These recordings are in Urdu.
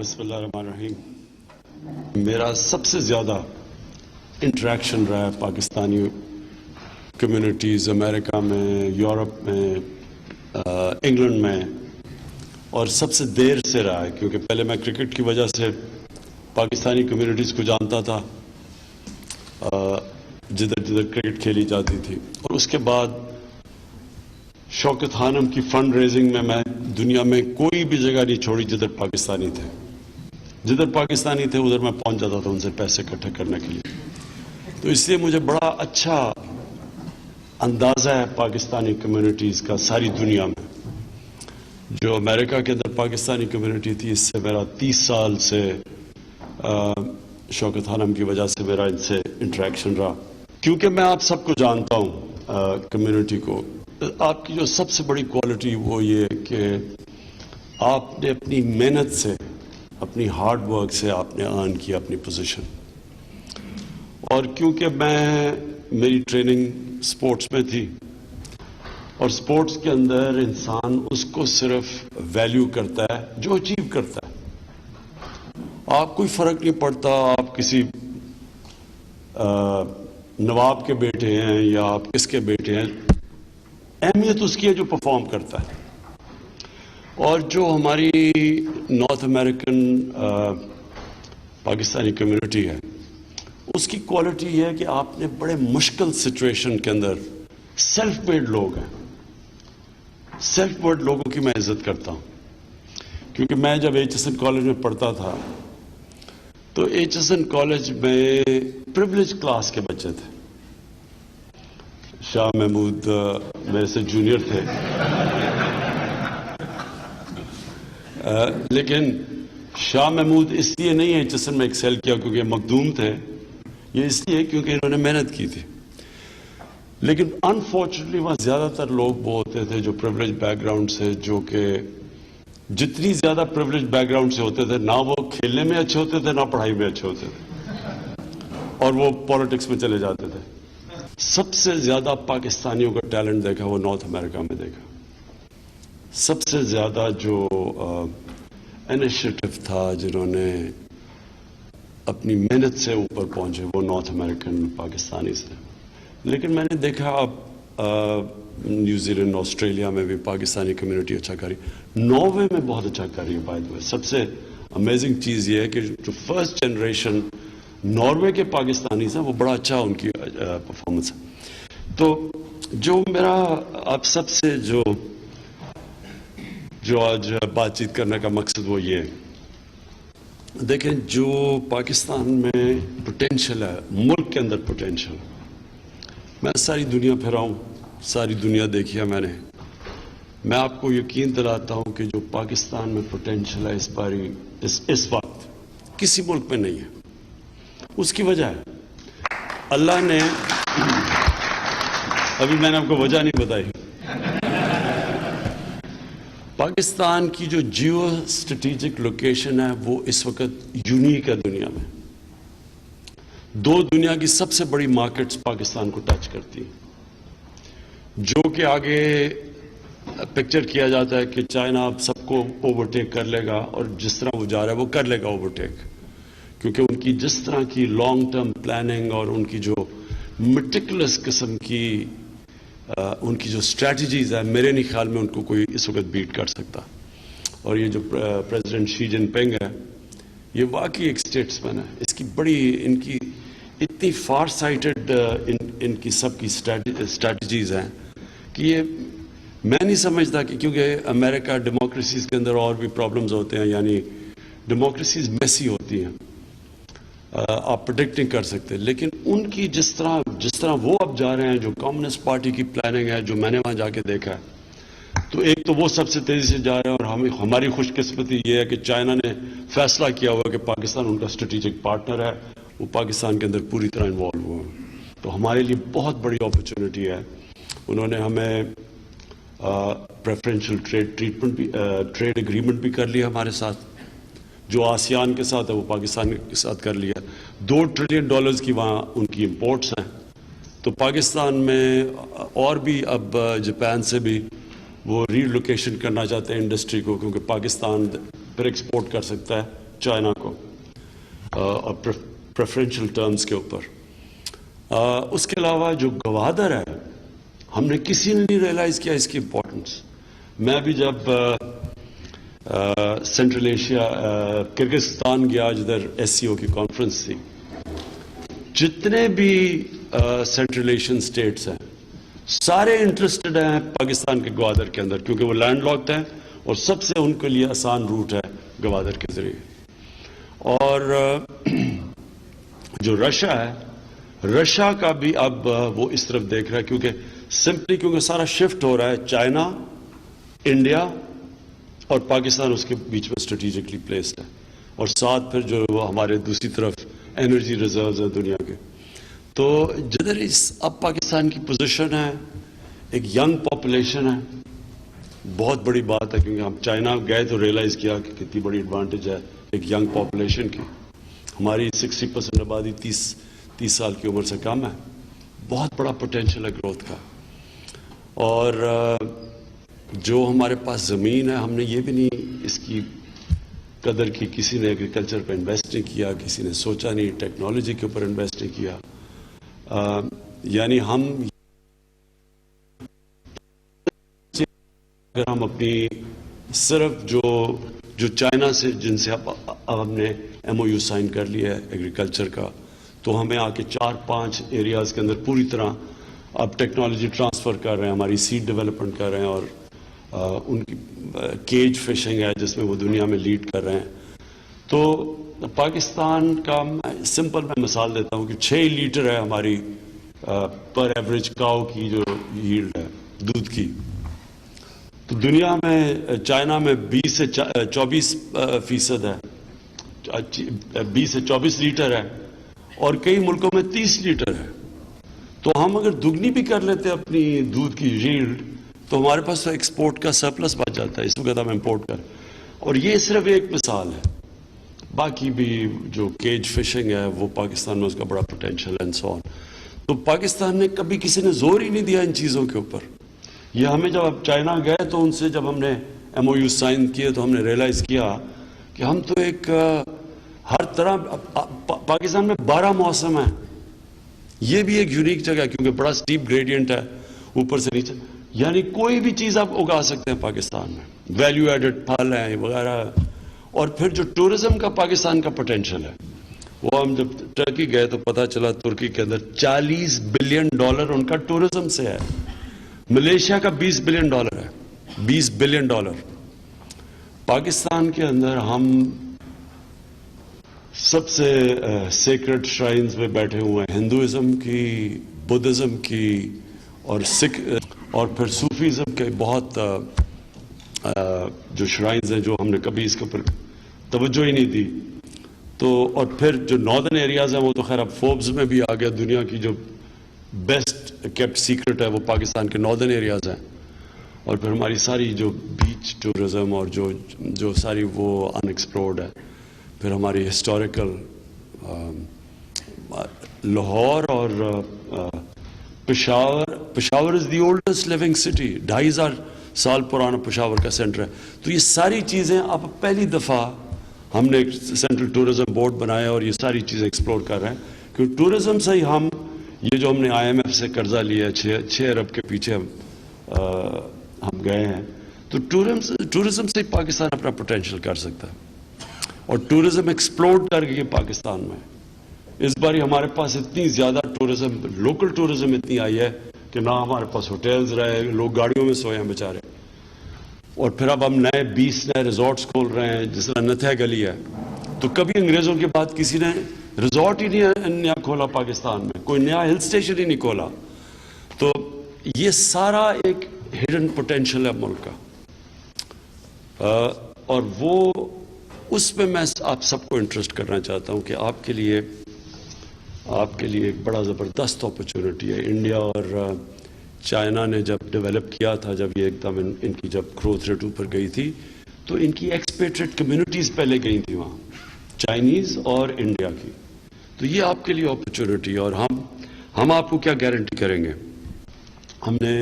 بسم اللہ الرحمن الرحیم. میرا سب سے زیادہ انٹریکشن رہا ہے پاکستانی کمیونٹیز امریکہ میں، یورپ میں، انگلینڈ میں، اور سب سے دیر سے رہا ہے کیونکہ پہلے میں کرکٹ کی وجہ سے پاکستانی کمیونٹیز کو جانتا تھا جدھر جدھر کرکٹ کھیلی جاتی تھی، اور اس کے بعد شوکت خانم کی فنڈ ریزنگ میں دنیا میں کوئی بھی جگہ نہیں چھوڑی جدھر پاکستانی تھے. جدھر پاکستانی تھے ادھر میں پہنچ جاتا تھا ان سے پیسے اکٹھے کرنے کے لیے. تو اس لیے مجھے بڑا اچھا اندازہ ہے پاکستانی کمیونٹیز کا ساری دنیا میں. جو امریکہ کے اندر پاکستانی کمیونٹی تھی، اس سے میرا 30 سال سے شوکت خانم کی وجہ سے میرا ان سے انٹریکشن رہا. کیونکہ میں آپ سب کو جانتا ہوں کمیونٹی کو، آپ کی جو سب سے بڑی کوالٹی وہ یہ کہ آپ نے اپنی محنت سے، اپنی ہارڈ ورک سے آپ نے ارن کیا اپنی پوزیشن. اور کیونکہ میری ٹریننگ سپورٹس میں تھی، اور سپورٹس کے اندر انسان اس کو صرف ویلیو کرتا ہے جو اچیو کرتا ہے. آپ کوئی فرق نہیں پڑتا آپ کسی نواب کے بیٹے ہیں یا آپ کس کے بیٹے ہیں، اہمیت اس کی ہے جو پرفارم کرتا ہے. اور جو ہماری نارتھ امریکن پاکستانی کمیونٹی ہے، اس کی کوالٹی یہ ہے کہ آپ نے بڑے مشکل سچویشن کے اندر سیلف میڈ لوگ ہیں. سیلف میڈ لوگوں کی میں عزت کرتا ہوں. کیونکہ میں جب ایچ ایس این کالج میں پڑھتا تھا تو ایچ ایس این کالج میں پریولیج کلاس کے بچے تھے. شاہ محمود میرے سے جونیئر تھے، لیکن شاہ محمود اس لیے نہیں ایچ ایس این میں ایکسیل کیا کیونکہ مخدوم تھے، یہ اس لیے کیونکہ انہوں نے محنت کی تھی. لیکن انفارچونیٹلی وہاں زیادہ تر لوگ وہ ہوتے تھے جو پریولیج بیک گراؤنڈ سے، جو کہ جتنی زیادہ پریولیج بیک گراؤنڈ سے ہوتے تھے نہ وہ کھیلنے میں اچھے ہوتے تھے نہ پڑھائی میں اچھے ہوتے تھے، اور وہ پالیٹکس میں چلے جاتے تھے. سب سے زیادہ پاکستانیوں کا ٹیلنٹ دیکھا وہ نارتھ امریکہ میں دیکھا. سب سے زیادہ جو انیشیٹو تھا، جنہوں نے اپنی محنت سے اوپر پہنچے، وہ نارتھ امریکن پاکستانی سے. لیکن میں نے دیکھا اب نیوزی لینڈ، آسٹریلیا میں بھی پاکستانی کمیونٹی اچھا کر رہی ہے. ناروے میں بہت اچھا کر رہی ہے. بائی دا وے سب سے امیزنگ چیز یہ ہے کہ جو فرسٹ جنریشن ناروے کے پاکستانی ہیں وہ بڑا اچھا ان کی پرفارمنس ہے. تو جو میرا آپ سب سے جو آج بات چیت کرنے کا مقصد وہ یہ ہے، دیکھیں جو پاکستان میں پوٹینشل ہے، ملک کے اندر پوٹینشل، میں ساری دنیا پھرا ہوں، ساری دنیا دیکھی ہے میں نے. میں آپ کو یقین دلاتا ہوں کہ جو پاکستان میں پوٹینشل ہے اس وقت کسی ملک میں نہیں ہے. اس کی وجہ ہے اللہ نے، ابھی میں نے آپ کو وجہ نہیں بتائی، پاکستان کی جو جیو اسٹریٹجک لوکیشن ہے وہ اس وقت یونیک ہے دنیا میں. دو دنیا کی سب سے بڑی مارکیٹس پاکستان کو ٹچ کرتی ہیں، جو کہ آگے پکچر کیا جاتا ہے کہ چائنا اب سب کو اوورٹیک کر لے گا، اور جس طرح وہ جا رہا ہے وہ کر لے گا اوورٹیک. کیونکہ ان کی جس طرح کی لانگ ٹرم پلاننگ اور ان کی جو میٹیکولس قسم کی ان کی جو اسٹریٹجیز ہے، میرے نہیں خیال میں ان کو کوئی اس وقت بیٹ کر سکتا. اور یہ جو پریزیڈنٹ شی جن پنگ ہے، یہ واقعی ایک اسٹیٹس مین ہے. اس کی بڑی، ان کی اتنی فار سائٹڈ ان کی سب کی اسٹریٹجیز ہیں کہ یہ میں نہیں سمجھتا کہ، کیونکہ امریکہ ڈیموکریسیز کے اندر اور بھی پرابلمز ہوتے ہیں، یعنی ڈیموکریسیز میسی ہوتی ہیں، آپ پریڈکٹ نہیں کر سکتے. لیکن ان کی جس طرح وہ اب جا رہے ہیں، جو کمیونسٹ پارٹی کی پلاننگ ہے، جو میں نے وہاں جا کے دیکھا ہے، تو ایک تو وہ سب سے تیزی سے جا رہے ہیں. اور ہماری خوش قسمتی یہ ہے کہ چائنا نے فیصلہ کیا ہوا کہ پاکستان ان کا اسٹریٹجک پارٹنر ہے، وہ پاکستان کے اندر پوری طرح انوالو ہوا. تو ہمارے لیے بہت بڑی اپرچونٹی ہے. انہوں نے ہمیں پریفرینشل ٹریٹمنٹ بھی، ٹریڈ ایگریمنٹ بھی کر لیا ہمارے ساتھ. جو آسیان کے ساتھ ہے وہ پاکستان کے ساتھ کر لیا. $2 ٹریلین کی وہاں ان کی امپورٹس ہیں. تو پاکستان میں اور بھی اب جاپان سے بھی وہ ری لوکیشن کرنا چاہتے ہیں انڈسٹری کو، کیونکہ پاکستان پھر ایکسپورٹ کر سکتا ہے چائنا کو اور پریفرنشل ٹرمز کے اوپر. اس کے علاوہ جو گوادر ہے ہم نے کسی نے نہیں ریئلائز کیا اس کی امپورٹنس. میں بھی جب سینٹرل ایشیا کرگزستان گیا جدھر SCO کی کانفرنس تھی, جتنے بھی سینٹرل ایشین اسٹیٹس ہیں سارے انٹرسٹڈ ہیں پاکستان کے گوادر کے اندر, کیونکہ وہ لینڈ لاکڈ ہیں اور سب سے ان کے لیے آسان روٹ ہے گوادر کے ذریعے. اور جو رشیا ہے, رشیا کا بھی اب وہ اس طرف دیکھ رہا ہے, کیونکہ سارا شفٹ ہو رہا ہے. چائنا, انڈیا اور پاکستان اس کے بیچ میں اسٹریٹجکلی پلیسڈ ہے, اور ساتھ پھر جو ہمارے دوسری طرف انرجی ریزروز ہیں دنیا کے. تو جدھر اب پاکستان کی پوزیشن ہے, ایک ینگ پاپولیشن ہے, بہت بڑی بات ہے, کیونکہ ہم چائنا گئے تو ریئلائز کیا کہ کتنی بڑی ایڈوانٹیج ہے ایک ینگ پاپولیشن کی. ہماری 60% آبادی 30 سال کی عمر سے کم ہے. بہت بڑا پوٹینشیل ہے گروتھ کا. اور جو ہمارے پاس زمین ہے ہم نے یہ بھی نہیں اس کی قدر کی, کسی نے ایگریکلچر پہ انویسٹ نہیں کیا, کسی نے سوچا نہیں, ٹیکنالوجی کے اوپر انویسٹ نہیں کیا. یعنی اگر ہم اپنی صرف جو چائنا سے جن سے اب ہم نے MOU سائن کر لیا ہے ایگریکلچر کا, تو ہمیں آ کے 4-5 ایریاز کے اندر پوری طرح اب ٹیکنالوجی ٹرانسفر کر رہے ہیں, ہماری سیڈ ڈیولپمنٹ کر رہے ہیں, اور ان کی کیج فشنگ ہے جس میں وہ دنیا میں لیڈ کر رہے ہیں. تو پاکستان کا سمپل میں مثال دیتا ہوں کہ 6 لیٹر ہے ہماری پر ایوریج کاؤ کی جو ییلڈ ہے دودھ کی. تو دنیا میں چائنا میں 20 سے 24% ہے, 20 سے 24 لیٹر ہے, اور کئی ملکوں میں 30 لیٹر ہے. تو ہم اگر دگنی بھی کر لیتے اپنی دودھ کی ییلڈ تو ہمارے پاس تو ایکسپورٹ کا سرپلس بچ جاتا ہے. اس وقت ہم امپورٹ کریں, اور یہ صرف ایک مثال ہے. باقی بھی جو کیج فشنگ ہے وہ پاکستان میں اس کا بڑا پوٹینشیل ہے, سو آن. تو پاکستان نے کبھی کسی نے زور ہی نہیں دیا ان چیزوں کے اوپر. یہ ہمیں جب اب چائنا گئے تو ان سے جب ہم نے MOU سائن کیے تو ہم نے ریئلائز کیا کہ ہم تو ایک ہر طرح پاکستان میں 12 موسم ہیں. یہ بھی ایک یونیک جگہ ہے کیونکہ بڑا سٹیپ گریڈینٹ ہے اوپر سے نیچے, یعنی کوئی بھی چیز آپ اگا سکتے ہیں پاکستان میں, ویلیو ایڈڈ پھل ہیں وغیرہ. اور پھر جو ٹورزم کا پاکستان کا پوٹینشیل ہے, وہ ہم جب ٹرکی گئے تو پتا چلا ترکی کے اندر $40 بلین ان کا ٹورزم سے ہے. ملیشیا کا $20 بلین ہے, $20 بلین. پاکستان کے اندر ہم سب سے سیکرڈ شرائنز میں بیٹھے ہوئے ہیں, ہندوازم کی, بدھزم کی, اور سکھ, اور پھر صوفیزم کے بہت جو شرائنز ہیں جو ہم نے کبھی اس کے اوپر توجہ ہی نہیں دی. تو اور پھر جو ناردرن ایریاز ہیں وہ تو خیر اب فوربس میں بھی آ گیا, دنیا کی جو بیسٹ کیپٹ سیکرٹ ہے وہ پاکستان کے ناردرن ایریاز ہیں. اور پھر ہماری ساری جو بیچ ٹورزم اور جو ساری وہ ان ایکسپلورڈ ہے. پھر ہماری ہسٹوریکل لاہور اور پشاور از دی اولڈسٹ لیونگ سٹی, 2500 سال پرانا پشاور کا سینٹر ہے. تو یہ ساری چیزیں اب پہلی دفعہ ہم نے ایک سینٹرل ٹورزم بورڈ بنایا اور یہ ساری چیزیں ایکسپلور کر رہے ہیں. کیونکہ ٹورزم سے ہی یہ جو ہم نے IMF سے قرضہ لیا ہے 6 ارب کے پیچھے ہم گئے ہیں. تو ٹورزم سے ہی پاکستان اپنا پوٹینشیل کر سکتا ہے, اور ٹورزم ایکسپلوڈ کر گئی پاکستان میں. اس بار ہمارے پاس اتنی زیادہ ٹورزم, لوکل ٹورزم اتنی آئی ہے کہ نہ ہمارے پاس ہوٹلز رہے, لوگ گاڑیوں میں سوئے ہیں بیچارے. اور پھر اب ہم 20 نئے ریزورٹس کھول رہے ہیں, جس طرح نتھیا گلی ہے. تو کبھی انگریزوں کے بعد کسی نے ریزورٹ ہی نہیں نیا کھولا پاکستان میں, کوئی نیا ہل اسٹیشن ہی نہیں کھولا. تو یہ سارا ایک ہڈن پوٹینشیل ہے ملک کا, اور وہ اس میں آپ سب کو انٹرسٹ کرنا چاہتا ہوں کہ آپ کے لیے ایک بڑا زبردست اپرچونٹی ہے. انڈیا اور چائنا نے جب ڈیولپ کیا تھا, جب یہ ایک دم ان کی جب گروتھ ریٹ اوپر گئی تھی, تو ان کی ایکسپیٹریٹ کمیونٹیز پہلے گئی تھی وہاں, چائنیز اور انڈیا کی. تو یہ آپ کے لیے اپرچونٹی, اور ہم آپ کو کیا گارنٹی کریں گے. ہم نے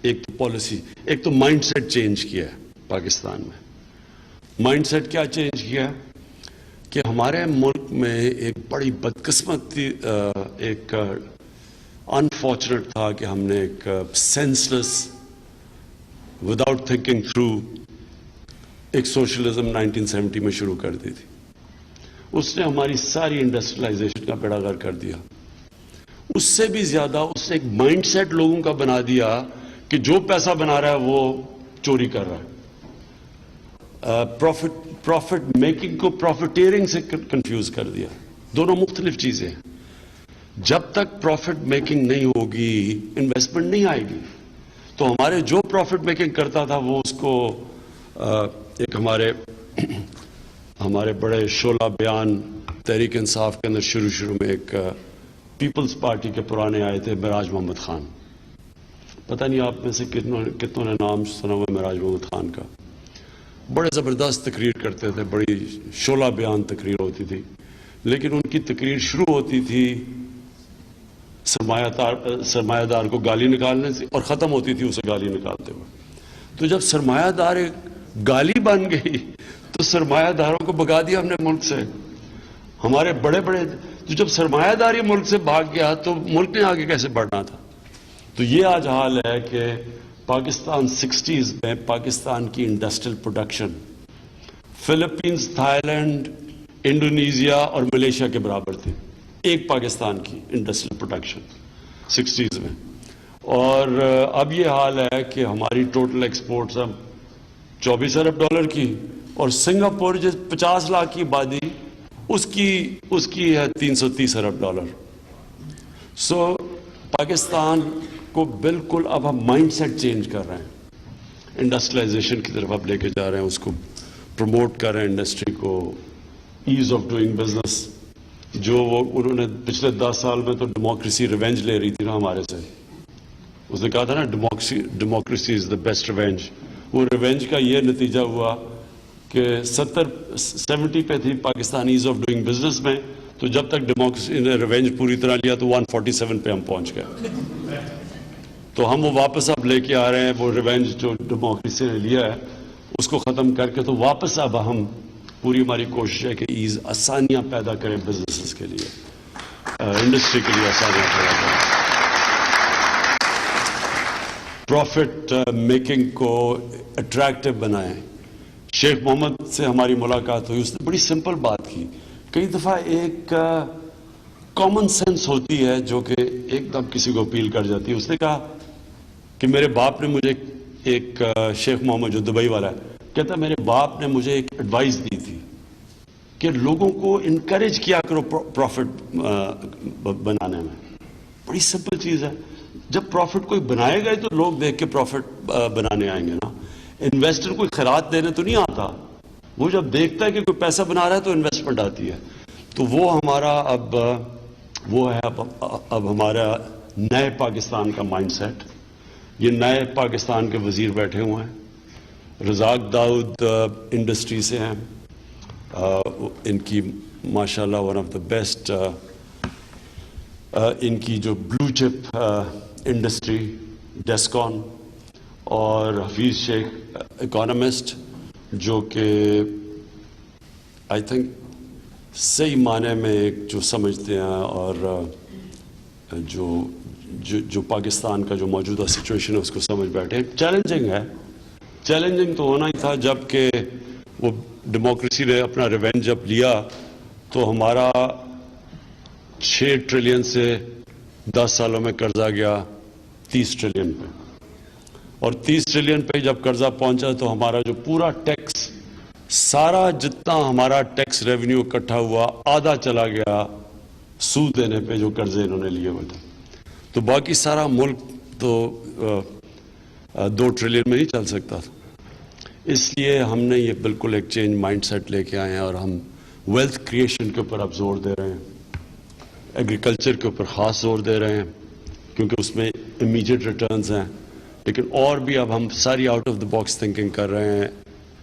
ایک تو پالیسی, ایک تو مائنڈ سیٹ چینج کیا ہے پاکستان میں. مائنڈ سیٹ کیا چینج کیا ہے کہ ہمارے ملک میں ایک بڑی بدقسمتی ایک انفارچونیٹ تھا کہ ہم نے ایک سینس لیس وداؤٹ تھنکنگ تھرو ایک سوشلزم 1970 میں شروع کر دی تھی. اس نے ہماری ساری انڈسٹریلائزیشن کا بیڑا غرق کر دیا. اس سے بھی زیادہ اس نے ایک مائنڈ سیٹ لوگوں کا بنا دیا کہ جو پیسہ بنا رہا ہے وہ چوری کر رہا ہے. پروفٹ میکنگ کو پروفیٹیرنگ سے کنفیوز کر دیا. دونوں مختلف چیزیں ہیں. جب تک پروفٹ میکنگ نہیں ہوگی انویسٹمنٹ نہیں آئے گی. تو ہمارے جو پروفٹ میکنگ کرتا تھا وہ اس کو ایک ہمارے بڑے شعلہ بیان تحریک انصاف کے اندر شروع میں ایک پیپلز پارٹی کے پرانے آئے تھے معراج محمد خان. پتہ نہیں آپ میں سے کتنوں نے نام سنا ہوا معراج محمد خان کا. بڑے زبردست تقریر کرتے تھے, بڑی شعلہ بیان تقریر ہوتی تھی, لیکن ان کی تقریر شروع ہوتی تھی سرمایہ دار کو گالی نکالنے سے اور ختم ہوتی تھی اسے گالی نکالتے ہوئے. تو جب سرمایہ دار گالی بن گئی تو سرمایہ داروں کو بھگا دیا ہم نے ملک سے. ہمارے بڑے جب سرمایہ داری ملک سے بھاگ گیا تو ملک نے آگے کیسے بڑھنا تھا. تو یہ آج حال ہے کہ پاکستان 60s میں پاکستان کی industrial production Philippines, Thailand, Indonesia اور ملیشیا کے برابر تھی. ایک پاکستان کی انڈسٹریل پروڈکشن 60s میں. اور اب یہ حال ہے کہ ہماری ٹوٹل ایکسپورٹس اب 24 ارب ڈالر کی, اور سنگاپور جو 50 لاکھ کی آبادی اس کی ہے 330 ارب ڈالر. سو پاکستان کو بالکل اب ہم مائنڈ سیٹ چینج کر رہے ہیں, انڈسٹریلائزیشن کی طرف اب لے کے جا رہے ہیں, اس کو پروموٹ کر رہے ہیں انڈسٹری کو, ایز آف ڈوئنگ بزنس. جو وہ انہوں نے پچھلے 10 سال میں تو ڈیموکریسی ریونج لے رہی تھی نا ہمارے سے. اس نے کہا تھا نا democracy is the best revenge. وہ ریونج کا یہ نتیجہ ہوا کہ 70 پہ تھی Pakistan as of doing business میں, تو جب تک ڈیموکریسی نے ریونج پوری طرح لیا تو 147 پہ ہم پہنچ گئے. تو ہم وہ واپس اب لے کے آ رہے ہیں وہ ریونج جو ڈیموکریسی نے لیا ہے اس کو ختم کر کے. تو واپس اب ہم پوری ہماری کوشش ہے کہ آسانیاں پیدا کریں بزنسز کے لیے, انڈسٹری کے لیے آسانیاں پیدا کریں, پروفٹ میکنگ کو اٹریکٹیو بنائیں. شیخ محمد سے ہماری ملاقات ہوئی, اس نے بڑی سمپل بات کی. کئی دفعہ ایک کامن سینس ہوتی ہے جو کہ ایک دم کسی کو اپیل کر جاتی ہے. اس نے کہا کہ میرے باپ نے مجھے ایک شیخ محمد جو دبئی والا ہے کہتا میرے باپ نے مجھے ایک ایڈوائس دی تھی کہ لوگوں کو انکریج کیا کرو پروفٹ بنانے میں. بڑی سمپل چیز ہے. جب پروفٹ کوئی بنائے گا تو لوگ دیکھ کے پروفٹ بنانے آئیں گے نا. انویسٹر کوئی خیرات دینے تو نہیں آتا, وہ جب دیکھتا ہے کہ کوئی پیسہ بنا رہا ہے تو انویسٹمنٹ آتی ہے. تو وہ ہمارا اب ہمارا نئے پاکستان کا مائنڈ سیٹ. یہ نئے پاکستان کے وزیر بیٹھے ہوئے ہیں. رزاق داؤد انڈسٹری سے ہیں, ان کی ماشاءاللہ ون آف دا بیسٹ, ان کی جو بلو چپ انڈسٹری ڈیسکون, اور حفیظ شیخ اکانومسٹ جو کہ آئی تھنک صحیح معنی میں ایک جو سمجھتے ہیں اور جو پاکستان کا جو موجودہ سچویشن ہے اس کو سمجھ بیٹھے. چیلنجنگ ہے, چیلنجنگ تو ہونا ہی تھا. جب کہ وہ ڈیموکریسی نے اپنا ریونج جب لیا تو ہمارا 6 ٹریلین سے 10 سالوں میں قرضہ گیا 30 ٹریلین پہ, اور 30 ٹریلین پہ جب قرضہ پہنچا تو ہمارا جو پورا ٹیکس, سارا جتنا ہمارا ٹیکس ریونیو اکٹھا ہوا آدھا چلا گیا سود دینے پہ جو قرضے انہوں نے لیے ہوئے تھے. تو باقی سارا ملک تو 2 ٹریلین میں نہیں چل سکتا تھا. اس لیے ہم نے یہ بالکل ایک چینج مائنڈ سیٹ لے کے آئے ہیں, اور ہم ویلتھ کریشن کے اوپر اب زور دے رہے ہیں, ایگریکلچر کے اوپر خاص زور دے رہے ہیں کیونکہ اس میں امیجیٹ ریٹرنز ہیں. لیکن اور بھی اب ہم ساری out of the box thinking کر رہے ہیں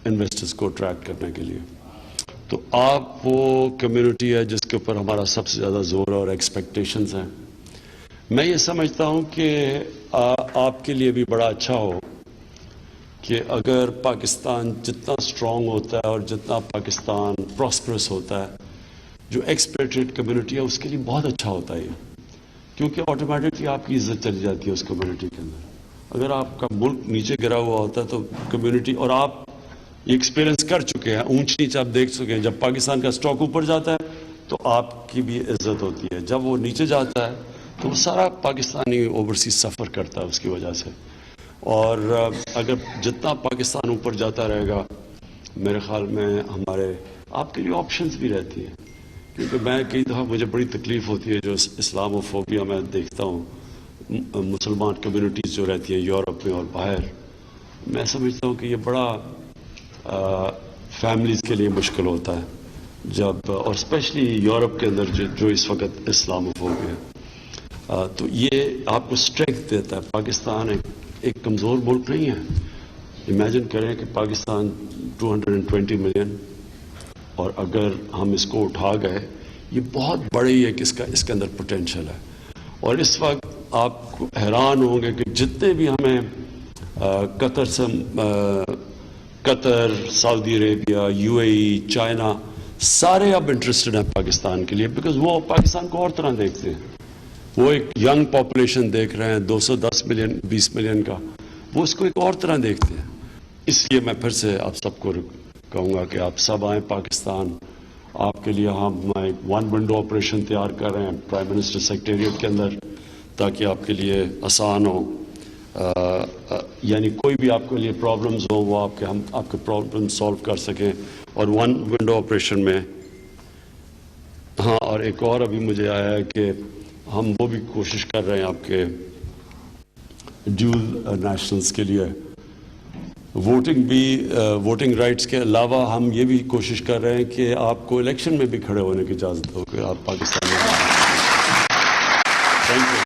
انویسٹرز کو اٹریکٹ کرنے کے لیے. تو آپ وہ کمیونٹی ہے جس کے اوپر ہمارا سب سے زیادہ زور اور ایکسپیکٹیشنز ہیں. میں یہ سمجھتا ہوں کہ آپ کے لیے بھی بڑا اچھا ہو کہ اگر پاکستان جتنا اسٹرانگ ہوتا ہے اور جتنا پاکستان پراسپرس ہوتا ہے، جو ایکسپیٹریٹ کمیونٹی ہے اس کے لیے بہت اچھا ہوتا ہے یہ، کیونکہ آٹومیٹکلی آپ کی عزت چلی جاتی ہے اس کمیونٹی کے اندر. اگر آپ کا ملک نیچے گرا ہوا ہوتا ہے تو کمیونٹی، اور آپ یہ ایکسپیرینس کر چکے ہیں، اونچ نیچ آپ دیکھ چکے ہیں، جب پاکستان کا سٹاک اوپر جاتا ہے تو آپ کی بھی عزت ہوتی ہے، جب وہ نیچے جاتا ہے تو وہ سارا پاکستانی اوورسیز سفر کرتا ہے اس کی وجہ سے. اور اگر جتنا پاکستان اوپر جاتا رہے گا میرے خیال میں ہمارے آپ کے لیے آپشنز بھی رہتی ہیں. کیونکہ میں کئی دفعہ مجھے بڑی تکلیف ہوتی ہے جو اسلام و فوبیا میں دیکھتا ہوں، مسلمان کمیونٹیز جو رہتی ہیں یورپ میں اور باہر، میں سمجھتا ہوں کہ یہ بڑا فیملیز کے لیے مشکل ہوتا ہے جب، اور اسپیشلی یورپ کے اندر جو اس وقت اسلام و فوبیا ہے، تو یہ آپ کو اسٹرینتھ دیتا ہے. پاکستان ایک کمزور ملک نہیں ہے. امیجن کریں کہ پاکستان 220 ملین، اور اگر ہم اس کو اٹھا گئے، یہ بہت بڑی ہے کہ اس کے اندر پوٹینشل ہے. اور اس وقت آپ حیران ہوں گے کہ جتنے بھی ہمیں قطر، سعودی عربیہ، UAE، چائنا، سارے اب انٹرسٹڈ ہیں پاکستان کے لیے، بیکاز وہ پاکستان کو اور طرح دیکھتے ہیں. وہ ایک ینگ پاپولیشن دیکھ رہے ہیں 210 ملین 20 ملین کا، وہ اس کو ایک اور طرح دیکھتے ہیں. اس لیے میں پھر سے آپ سب کو کہوں گا کہ آپ سب آئیں پاکستان. آپ کے لیے ہم ایک 1 ونڈو آپریشن تیار کر رہے ہیں پرائم منسٹر سیکریٹریٹ کے اندر، تاکہ آپ کے لیے آسان ہو، یعنی کوئی بھی آپ کے لیے پرابلمز ہوں وہ ہم آپ کے پرابلم سالو کر سکیں. اور 1 ونڈو آپریشن میں ہاں، اور ایک اور ابھی مجھے آیا ہے کہ ہم وہ بھی کوشش کر رہے ہیں آپ کے ڈیول نیشنلز کے لیے ووٹنگ رائٹس کے علاوہ ہم یہ بھی کوشش کر رہے ہیں کہ آپ کو الیکشن میں بھی کھڑے ہونے کی اجازت ہو کہ آپ پاکستان میں. Thank you.